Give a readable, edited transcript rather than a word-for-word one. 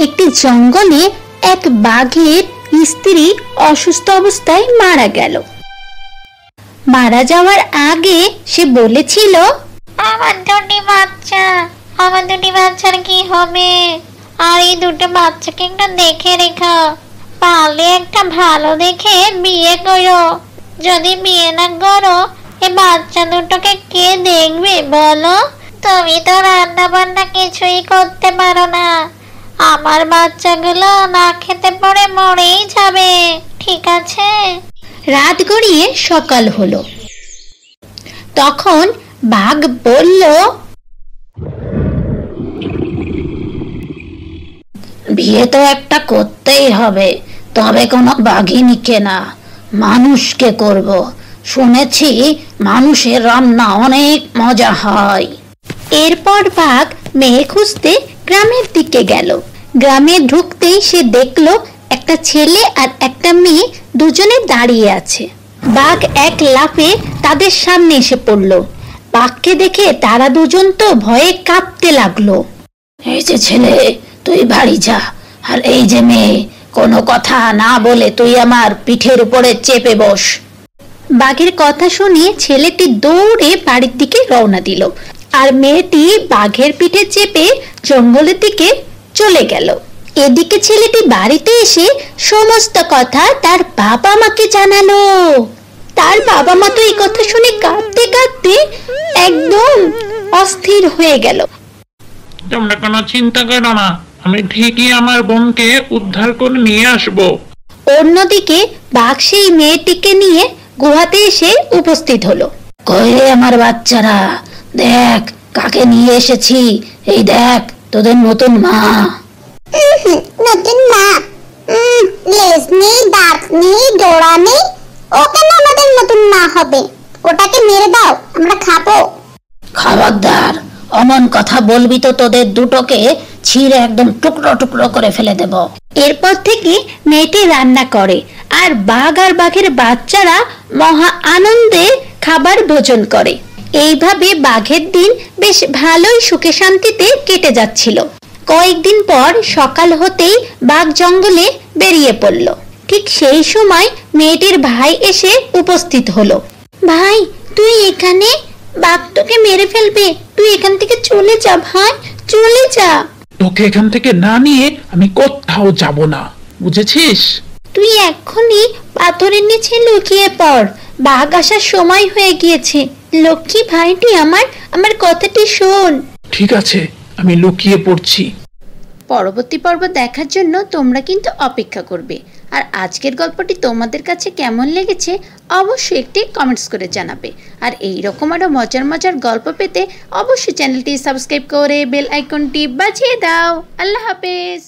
একটি জঙ্গলে এক বাঘের স্ত্রী অসুস্থ অবস্থায় মারা গেল। মারা যাওয়ার আগে সে বলেছিল, আমার দুটি বাচ্চার কি হবে? আর এই দুটো বাচ্চাকে একটা দেখে রেখো, পারলে একটা ভালো দেখে বিয়ে করো। যদি বিয়ে না করো, এই বাচ্চা দুটোকে কে দেখবে বলো? তুমি তো রান্না বান্না কিছুই করতে পারো না। আমার বাচ্চাগুলো না খেতে পড়ে মরেই যাবে, ঠিক আছে? রাত গড়িয়ে সকাল হলো। তখন বাঘ বলল, বিয়ে তো একটা করতেই হবে, তবে কোনো বাঘিনীকে না, মানুষকে করব। শুনেছি মানুষের রান্না অনেক মজা হয়। এরপর বাঘ মেয়ে খুঁজতে গ্রামের দিকে গেল। গ্রামে ঢুকতেই সে দেখলো একটা ছেলে আর একটা মেয়ে দুজনে দাঁড়িয়ে আছে। বাঘ এক লাফে তাদের সামনে এসে পড়লো। বাঘকে দেখে তারা দুজন তো ভয়ে কাঁপতে লাগলো। এই যে ছেলে, তুই বাড়ি যা, আর এই যে মেয়ে, কোনো কথা না বলে তুই আমার পিঠের উপরে চেপে বস। বাঘের কথা শুনে ছেলেটি দৌড়ে বাড়ির দিকে রওনা দিল, আর মেয়েটি বাঘের পিঠে চেপে জঙ্গলের দিকে চলে গেল। এদিকে ছেলেটি বাড়িতে এসে সমস্ত কথা তার বাবা মাকে জানালো। তার বাবা মা তো এই কথা শুনে কাঁদতে কাঁদতে একদম অস্থির হয়ে গেল। তোমরা কোনো চিন্তা করো না, আমি ঠিকই আমার বোনকে উদ্ধার করে নিয়ে আসবো। অন্যদিকে বাঘ সেই মেয়েটিকে নিয়ে গুহাতে এসে উপস্থিত হলো। কই রে আমার বাচ্চারা, দেখ কাকে নিয়ে এসেছি, এই দেখ তোদের নতুন মা। নতুন মা? লেজ নেই, দাঁত নেই, ডোরা নেই, ও কেন আমাদের নতুন মা হবে? ওটাকে মেরে দাও, আমরা খাবো। খবরদার, অমন কথা বলবি তো তোদের দুটোকে ছিঁড়ে একদম টুকরো টুকরো করে ফেলে দেব। এরপর থেকে মেয়েটি রান্না করে, আর বাঘ আর বাঘের বাচ্চারা মহা আনন্দে খাবার ভোজন করে। এইভাবে বাঘের দিন বেশ ভালোই সুখে শান্তিতে কেটে যাচ্ছিল। কয়েকদিন পর সকাল হতেই বাঘ জঙ্গলে বেরিয়ে পড়ল। ঠিক সেই সময় মেয়েটির ভাই এসে উপস্থিত হলো। ভাই, তুই এখানে? বাঘ তোকে মেরে ফেলবে, তুই এখান থেকে চলে যা ভাই, চলে যা। তোকে এখান থেকে না নিয়ে আমি কোথাও যাব না, বুঝেছিস? তুই এক্ষুনি পাথরের নিচে লুকিয়ে পড়, বাঘ আসার সময় হয়ে গিয়েছে। লক্ষ্মী ভাইটি আমার কথাটি শোন। ঠিক আছে, আমি লুকিয়ে পড়ছি। পরবর্তী পর্ব দেখার জন্য তোমরা কিন্তু অপেক্ষা করবে। আর আজকের গল্পটি তোমাদের কাছে কেমন লেগেছে অবশ্যই একটি কমেন্টস করে জানাবে। আর এই রকম আরো মজার মজার গল্প পেতে অবশ্যই চ্যানেলটি সাবস্ক্রাইব করে বেল আইকনটি বাজিয়ে দাও। আল্লাহ হাফেজ।